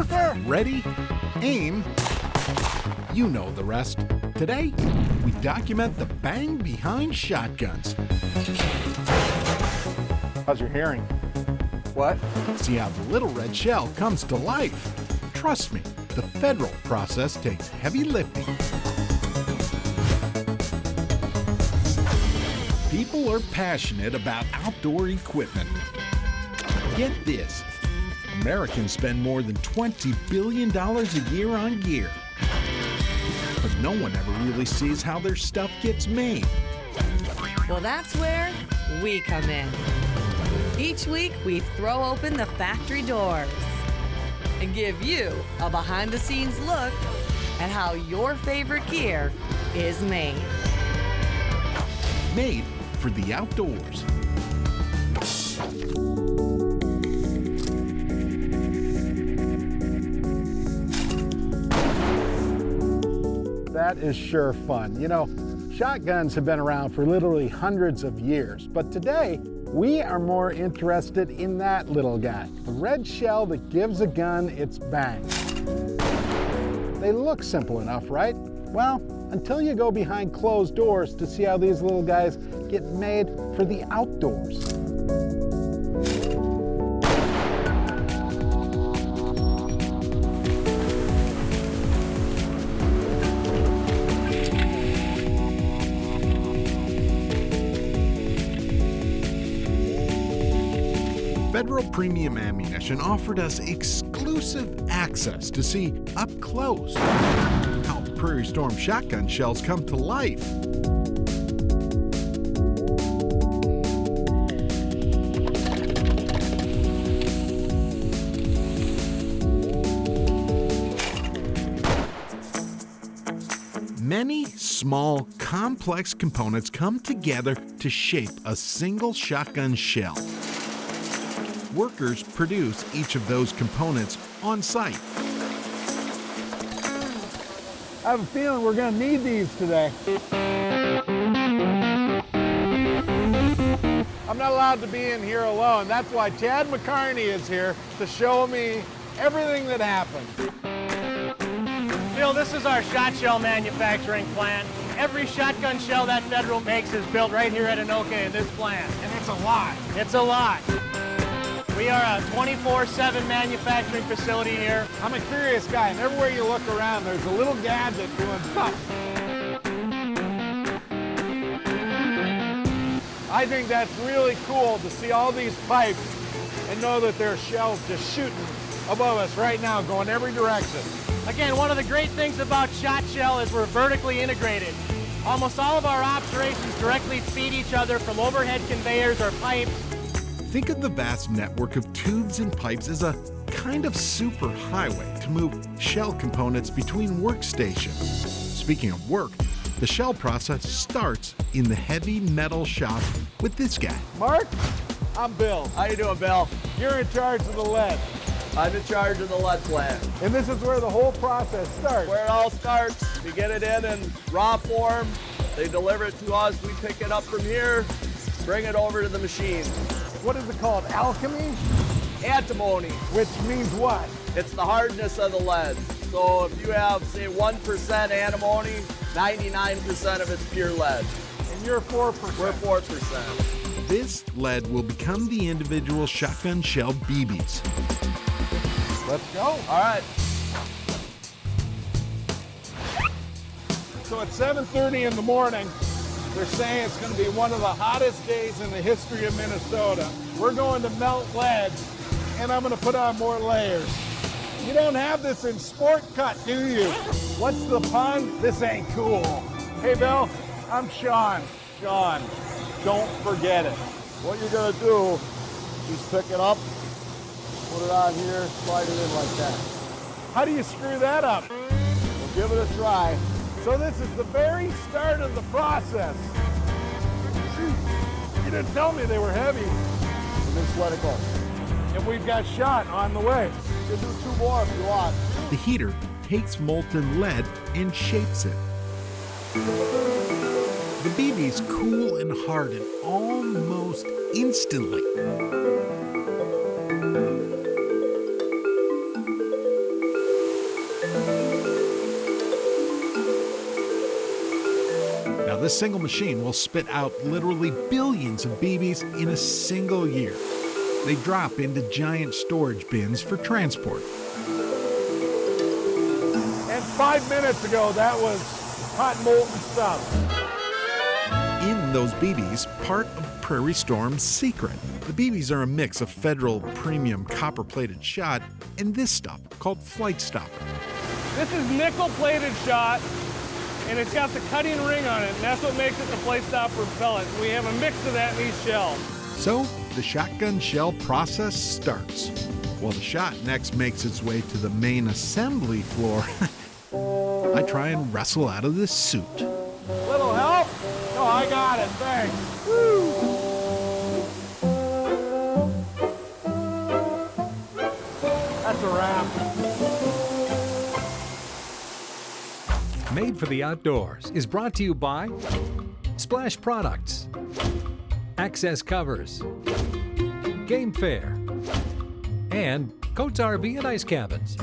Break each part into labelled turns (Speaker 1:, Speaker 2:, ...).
Speaker 1: Ready, aim, you know the rest. Today, we document the bang behind shotguns.
Speaker 2: How's your hearing? What?
Speaker 1: See how the little red shell comes to life. Trust me, the federal process takes heavy lifting. People are passionate about outdoor equipment. Get this, Americans spend more than $20 billion a year on gear. But no one ever really sees how their stuff gets made.
Speaker 3: Well, that's where we come in. Each week, we throw open the factory doors and give you a behind-the-scenes look at how your favorite gear is made.
Speaker 1: Made for the outdoors.
Speaker 2: That is sure fun. You know, shotguns have been around for literally hundreds of years, but today we are more interested in that little guy, the red shell that gives a gun its bang. They look simple enough, right? Well, until you go behind closed doors to see how these little guys get made for the outdoors.
Speaker 1: Federal Premium Ammunition offered us exclusive access to see up close how Prairie Storm shotgun shells come to life. Many small, complex components come together to shape a single shotgun shell. Workers produce each of those components on site.
Speaker 2: I have a feeling we're going to need these today. I'm not allowed to be in here alone. That's why Chad McCarney is here to show me everything that happened.
Speaker 4: Bill, this is our shot shell manufacturing plant. Every shotgun shell that Federal makes is built right here at Anoka in this plant.
Speaker 2: And it's a lot.
Speaker 4: It's a lot. We are a 24/7 manufacturing facility here.
Speaker 2: I'm a curious guy, and everywhere you look around, there's a little gadget doing stuff. I think that's really cool to see all these pipes and know that there are shells just shooting above us right now, going every direction.
Speaker 4: Again, one of the great things about shot shell is we're vertically integrated. Almost all of our operations directly feed each other from overhead conveyors or pipes.
Speaker 1: Think of the vast network of tubes and pipes as a kind of super highway to move shell components between workstations. Speaking of work, the shell process starts in the heavy metal shop with this guy.
Speaker 2: Mark, I'm Bill.
Speaker 5: How you doing, Bill?
Speaker 2: You're in charge of the lead.
Speaker 5: I'm in charge of the lead plant.
Speaker 2: And this is where the whole process starts.
Speaker 5: Where it all starts, we get it in raw form. They deliver it to us. We pick it up from here, bring it over to the machine.
Speaker 2: What is it called? Alchemy?
Speaker 5: Antimony.
Speaker 2: Which means what?
Speaker 5: It's the hardness of the lead. So if you have, say, 1% antimony, 99% of it's pure lead.
Speaker 2: And you're 4%.
Speaker 5: We're 4%.
Speaker 1: This lead will become the individual shotgun shell BBs.
Speaker 2: Let's go.
Speaker 5: All right.
Speaker 2: So at 7:30 in the morning, they're saying it's going to be one of the hottest days in the history of Minnesota. We're going to melt lead, and I'm going to put on more layers. You don't have this in Sport Cut, do you? What's the pun? This ain't cool. Hey, Bill, I'm Sean. Sean, don't forget it.
Speaker 6: What you're going to do is pick it up, put it on here, slide it in like that.
Speaker 2: How do you screw that up?
Speaker 6: We'll give it a try.
Speaker 2: So this is the very start of the process. You didn't tell me they were heavy.
Speaker 6: And just let it go.
Speaker 2: And we've got shot on the way.
Speaker 6: You can do 2 more if you want.
Speaker 1: The heater takes molten lead and shapes it. The BBs cool and harden almost instantly. single machine will spit out literally billions of BBs in a single year. They drop into giant storage bins for transport.
Speaker 2: And 5 minutes ago, that was hot molten stuff.
Speaker 1: In those BBs, part of Prairie Storm's secret. The BBs are a mix of federal premium copper-plated shot and this stuff called Flight Stopper.
Speaker 4: This is nickel-plated shot, and it's got the cutting ring on it, and that's what makes it the Flight Stopper pellet. We have a mix of that in these shells.
Speaker 1: So the shotgun shell process starts. While the shot next makes its way to the main assembly floor, I try and wrestle out of this suit.
Speaker 2: Little help? No, I got it, thanks. Woo! That's a wrap.
Speaker 7: Made for the Outdoors is brought to you by Splash Products, Access Covers, Game Fair, and Coates RV and Ice Cabins.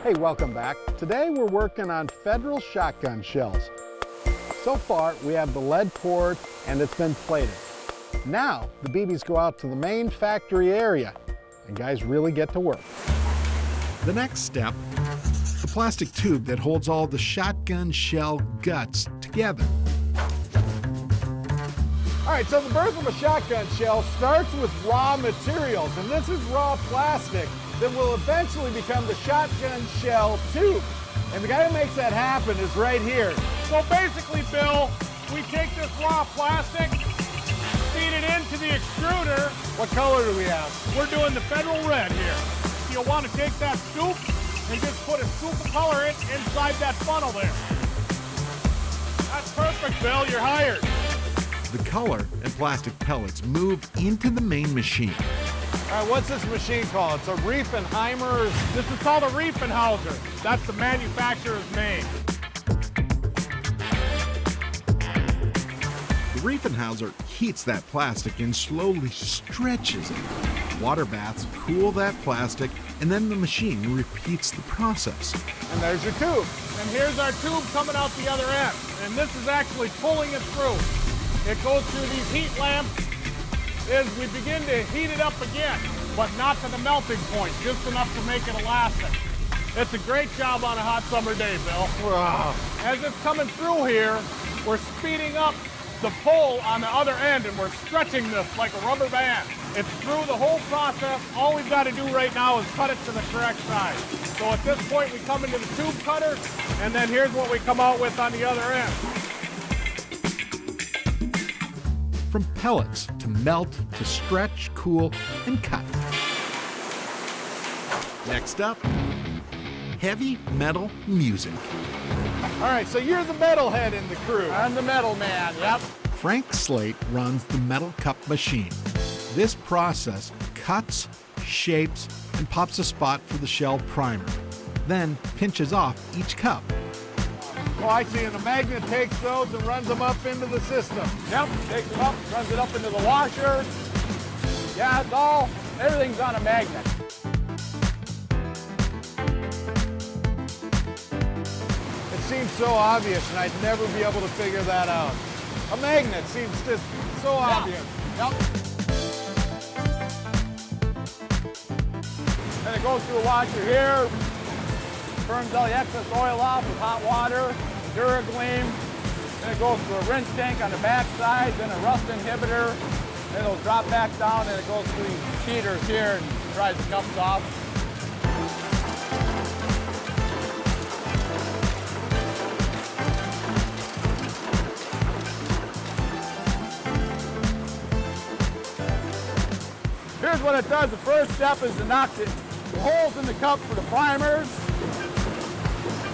Speaker 2: Hey, welcome back. Today we're working on federal shotgun shells. So far, we have the lead poured and it's been plated. Now, the BBs go out to the main factory area and guys really get to work.
Speaker 1: The next step, the plastic tube that holds all the shotgun shell guts together.
Speaker 2: All right, so the birth of a shotgun shell starts with raw materials, and this is raw plastic that will eventually become the shotgun shell tube. And the guy who makes that happen is right here.
Speaker 4: So basically, Bill, we take this raw plastic, feed it into the extruder.
Speaker 2: What color do we have?
Speaker 4: We're doing the federal red here. You'll want to take that scoop and just put a scoop of color inside that funnel there. That's perfect, Bill. You're hired.
Speaker 1: The color and plastic pellets move into the main machine.
Speaker 2: All right, what's this machine called? It's a Riefenheimer.
Speaker 4: This is called a Riefenhauser. That's the manufacturer's name.
Speaker 1: The Riefenhauser heats that plastic and slowly stretches it. Water baths cool that plastic, and then the machine repeats the process.
Speaker 2: And there's your tube.
Speaker 4: And here's our tube coming out the other end. And this is actually pulling it through. It goes through these heat lamps as we begin to heat it up again, but not to the melting point, just enough to make it elastic. It's a great job on a hot summer day, Bill.
Speaker 2: Wow.
Speaker 4: As it's coming through here, we're speeding up the pull on the other end, and we're stretching this like a rubber band. It's through the whole process. All we've got to do right now is cut it to the correct size. So at this point, we come into the tube cutter, and then here's what we come out with on the other end.
Speaker 1: From pellets to melt to stretch, cool, and cut. Next up, heavy metal music.
Speaker 2: All right, so you're the metalhead in the crew.
Speaker 4: I'm the metal man, yep.
Speaker 1: Frank Slate runs the metal cup machine. This process cuts, shapes, and pops a spot for the shell primer, then pinches off each cup.
Speaker 2: Oh, I see, and the magnet takes those and runs them up into the system.
Speaker 4: Yep, takes it up, runs it up into the washer. Yeah, everything's on a magnet.
Speaker 2: It seems so obvious, and I'd never be able to figure that out. A magnet seems just so obvious.
Speaker 4: Yep. And it goes through a washer here, burns all the excess oil off with hot water, Duragleam. Then it goes through a rinse tank on the back side, then a rust inhibitor. Then it'll drop back down, and it goes through these heaters here and dries the cups off. Here's what it does. The first step is to knock the holes in the cup for the primers.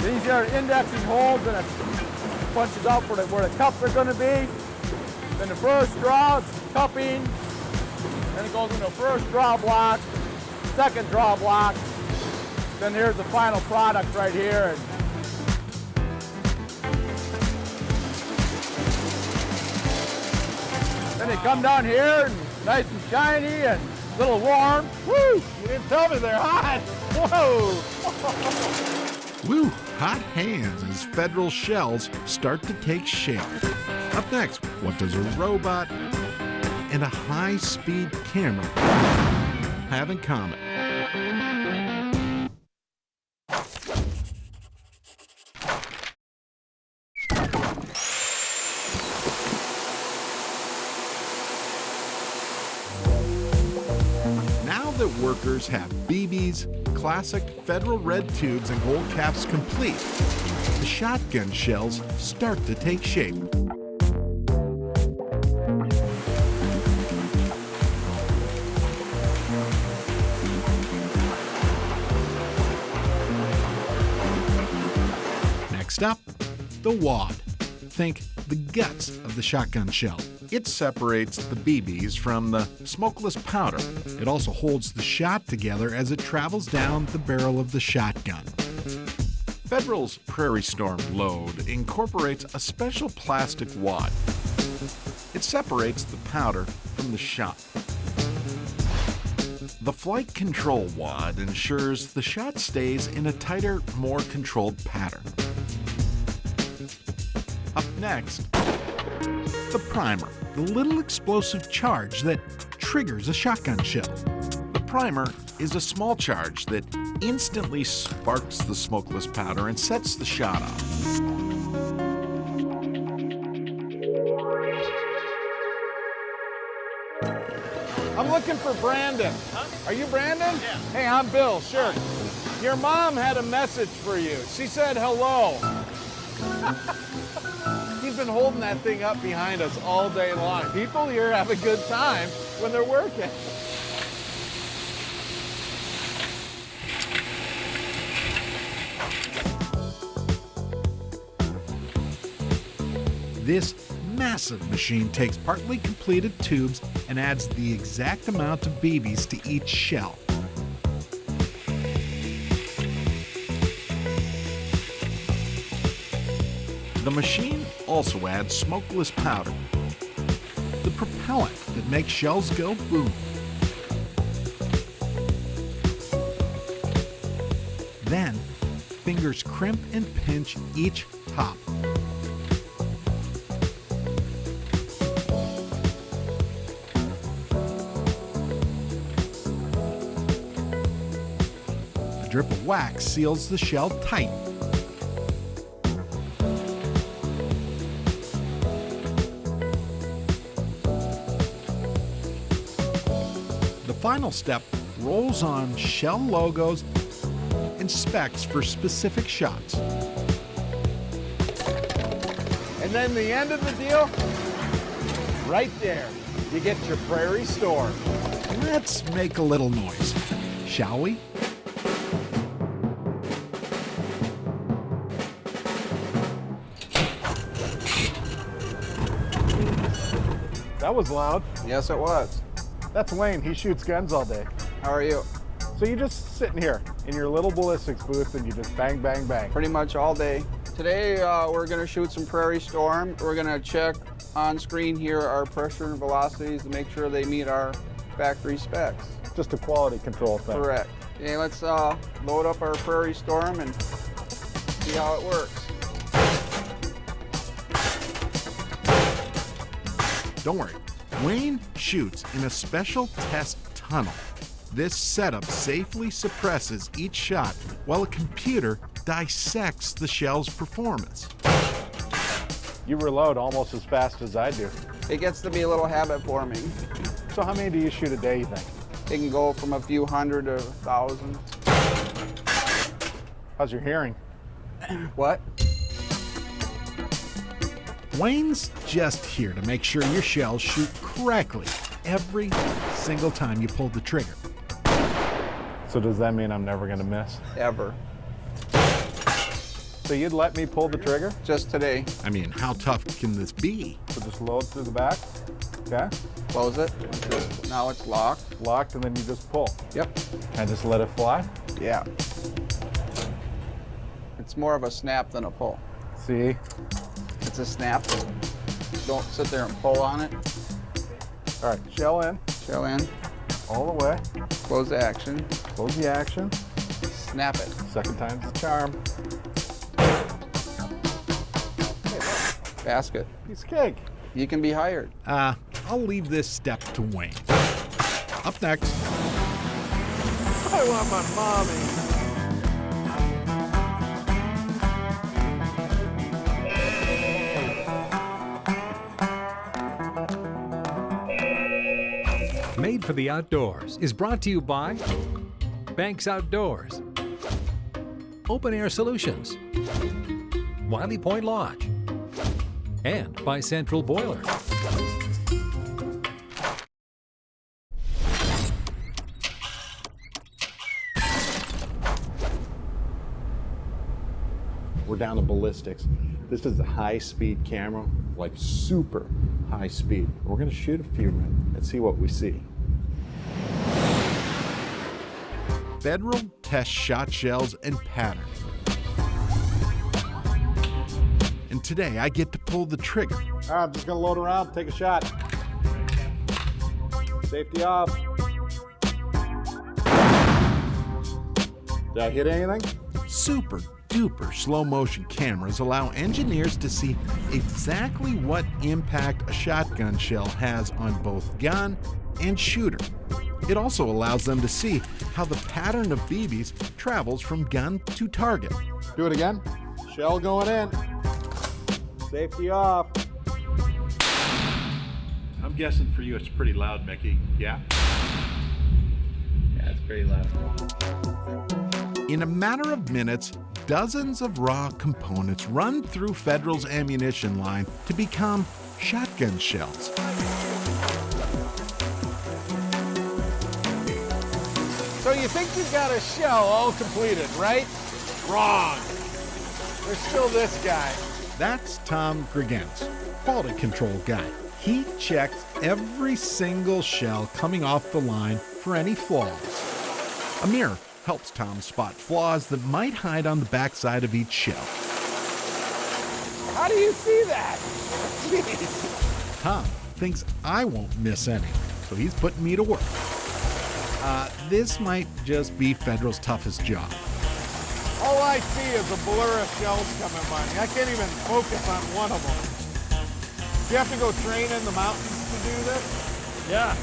Speaker 4: These are indexing holes, and it punches out where the cups are going to be. Then the first draw is cupping. Then it goes into the first draw block, second draw block. Then here's the final product right here. Then they come down here, and nice and shiny, and Little warm. Woo! You didn't tell me they're hot. Whoa!
Speaker 1: Woo, hot hands as federal shells start to take shape. Up next, what does a robot and a high-speed camera have in common? Now that workers have BBs, classic federal red tubes, and gold caps complete, the shotgun shells start to take shape. Next up, the wad. Think the guts of the shotgun shell. It separates the BBs from the smokeless powder. It also holds the shot together as it travels down the barrel of the shotgun. Federal's Prairie Storm load incorporates a special plastic wad. It separates the powder from the shot. The flight control wad ensures the shot stays in a tighter, more controlled pattern. Up next, the primer, the little explosive charge that triggers a shotgun shell. The primer is a small charge that instantly sparks the smokeless powder and sets the shot off.
Speaker 4: I'm looking for Brandon. Are you Brandon? Yeah. Hey, I'm Bill, Sherck. Your mom had a message for you. She said hello. He's been holding that thing up behind us all day long. People here have a good time when they're working.
Speaker 1: This massive machine takes partly completed tubes and adds the exact amount of BBs to each shell. The machine also adds smokeless powder, the propellant that makes shells go boom. Then, fingers crimp and pinch each top. A drip of wax seals the shell tight. The final step rolls on shell logos and specs for specific shots.
Speaker 4: And then the end of the deal, right there, you get your Prairie Storm.
Speaker 1: Let's make a little noise, shall we?
Speaker 2: That was loud.
Speaker 6: Yes, it was.
Speaker 2: That's Wayne. He shoots guns all day.
Speaker 6: How are you?
Speaker 2: So you're just sitting here in your little ballistics booth and you just bang, bang, bang.
Speaker 6: Pretty much all day. Today, we're going to shoot some Prairie Storm. We're going to check on screen here our pressure and velocities to make sure they meet our factory specs.
Speaker 2: Just a quality control thing.
Speaker 6: Correct. Okay, let's load up our Prairie Storm and see how it works.
Speaker 1: Don't worry, Wayne shoots in a special test tunnel. This setup safely suppresses each shot while a computer dissects the shell's performance.
Speaker 2: You reload almost as fast as I do.
Speaker 6: It gets to be a little habit forming.
Speaker 2: So how many do you shoot a day, you think?
Speaker 6: It can go from a few hundred to 1,000.
Speaker 2: How's your hearing?
Speaker 6: What?
Speaker 1: Wayne's just here to make sure your shells shoot correctly every single time you pull the trigger.
Speaker 2: So does that mean I'm never gonna miss?
Speaker 6: Ever.
Speaker 2: So you'd let me pull the trigger?
Speaker 6: Just today.
Speaker 1: I mean, how tough can this be?
Speaker 2: So just load through the back, okay?
Speaker 6: Close it. Now it's locked.
Speaker 2: Locked, and then you just pull.
Speaker 6: Yep.
Speaker 2: And just let it fly?
Speaker 6: Yeah. It's more of a snap than a pull.
Speaker 2: See?
Speaker 6: It's a snap. Don't sit there and pull on it.
Speaker 2: All right, shell in.
Speaker 6: Shell in.
Speaker 2: all the way.
Speaker 6: Close the action.
Speaker 2: Close the action.
Speaker 6: Snap it.
Speaker 2: Second time's the charm.
Speaker 6: Basket.
Speaker 2: Piece of cake.
Speaker 6: You can be hired.
Speaker 1: I'll leave this step to Wayne. Up next,
Speaker 4: I want my mommy.
Speaker 7: Made for the Outdoors is brought to you by Banks Outdoors, Open Air Solutions, Wiley Point Lodge, and by Central Boiler.
Speaker 2: We're down to ballistics. This is a high-speed camera, like super high speed. We're gonna shoot a few and see what we see.
Speaker 1: Federal test shot shells and patterns. And today I get to pull the trigger.
Speaker 2: All right, I'm just gonna load around, take a shot. Safety off. Did I hit anything?
Speaker 1: Super duper slow motion cameras allow engineers to see exactly what impact a shotgun shell has on both gun and shooter. It also allows them to see how the pattern of BBs travels from gun to target.
Speaker 2: Do it again. Shell going in. Safety off.
Speaker 8: I'm guessing for you it's pretty loud, Mickey. Yeah?
Speaker 9: Yeah, it's pretty loud.
Speaker 1: In a matter of minutes, dozens of raw components run through Federal's ammunition line to become shotgun shells.
Speaker 4: So you think you've got a shell all completed, right? Wrong. There's still this guy.
Speaker 1: That's Tom Gregens, quality control guy. He checks every single shell coming off the line for any flaws. A mirror helps Tom spot flaws that might hide on the backside of each shell.
Speaker 4: How do you see that? Jeez.
Speaker 1: Tom thinks I won't miss any, so he's putting me to work. This might just be Federal's toughest job.
Speaker 4: All I see is a blur of shells coming by me. I can't even focus on one of them. Do you have to go train in the mountains to do this? Yeah.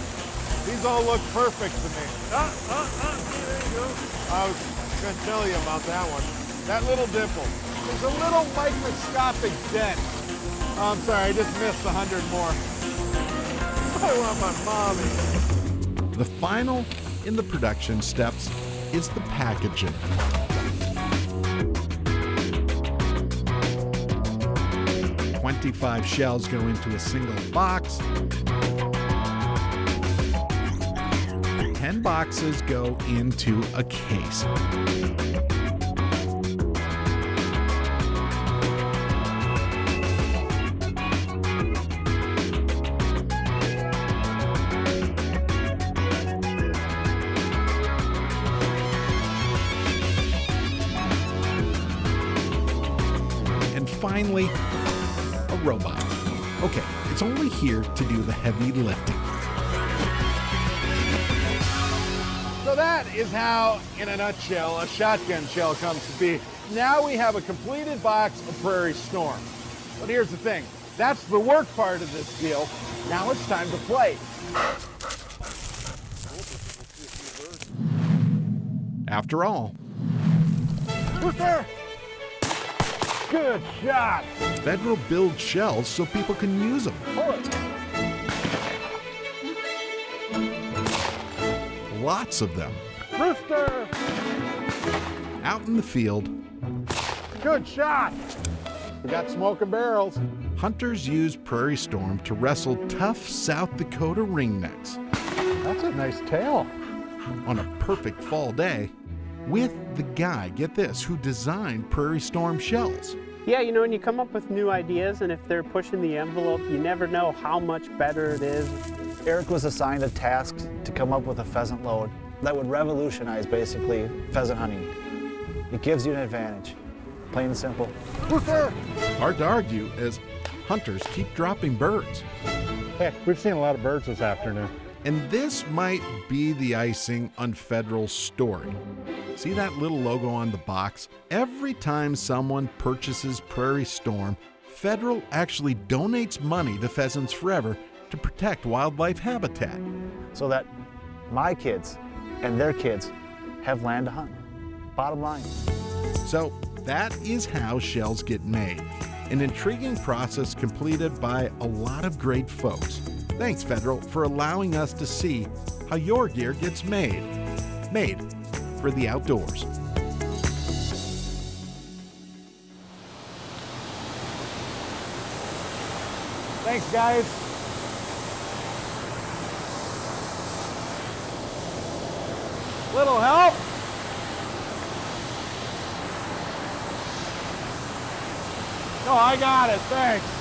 Speaker 4: These all look perfect to me. There you go. I was going to tell you about that one. That little dimple. There's a little microscopic dent. Oh, I'm sorry, I just missed 100 more. I want my mommy.
Speaker 1: The final in the production steps is the packaging. "25 shells go into a single box. 10 boxes go into a case. And finally, a robot. Okay, it's only here to do the heavy lifting.
Speaker 4: So that is how, in a nutshell, a shotgun shell comes to be. Now we have a completed box of Prairie Storm. But here's the thing, that's the work part of this deal. Now it's time to play.
Speaker 1: After all,
Speaker 4: Rooster! Good shot!
Speaker 1: Federal builds shells so people can use them.
Speaker 4: Pull it.
Speaker 1: Lots of them.
Speaker 4: Rooster!
Speaker 1: Out in the field,
Speaker 4: Good shot! We got smoking barrels.
Speaker 1: hunters use Prairie Storm to wrestle tough South Dakota ringnecks
Speaker 2: That's a nice tail.
Speaker 1: on a perfect fall day with the guy, get this, who designed Prairie Storm shells.
Speaker 10: Yeah, you know, when you come up with new ideas and if they're pushing the envelope, you never know how much better it is.
Speaker 9: Eric was assigned a task to come up with a pheasant load that would revolutionize, basically, pheasant hunting. It gives you an advantage, plain and simple.
Speaker 4: Rooster!
Speaker 1: Hard to argue as hunters keep dropping birds.
Speaker 2: Heck, we've seen a lot of birds this afternoon.
Speaker 1: And this might be the icing on Federal's story. See that little logo on the box? Every time someone purchases Prairie Storm, Federal actually donates money to Pheasants Forever to protect wildlife habitat.
Speaker 9: So that my kids and their kids have land to hunt. Bottom line.
Speaker 1: So that is how shells get made. An intriguing process completed by a lot of great folks. Thanks, Federal, for allowing us to see how your gear gets made. Made for the outdoors.
Speaker 4: Thanks, guys. Little help? No, I got it. Thanks.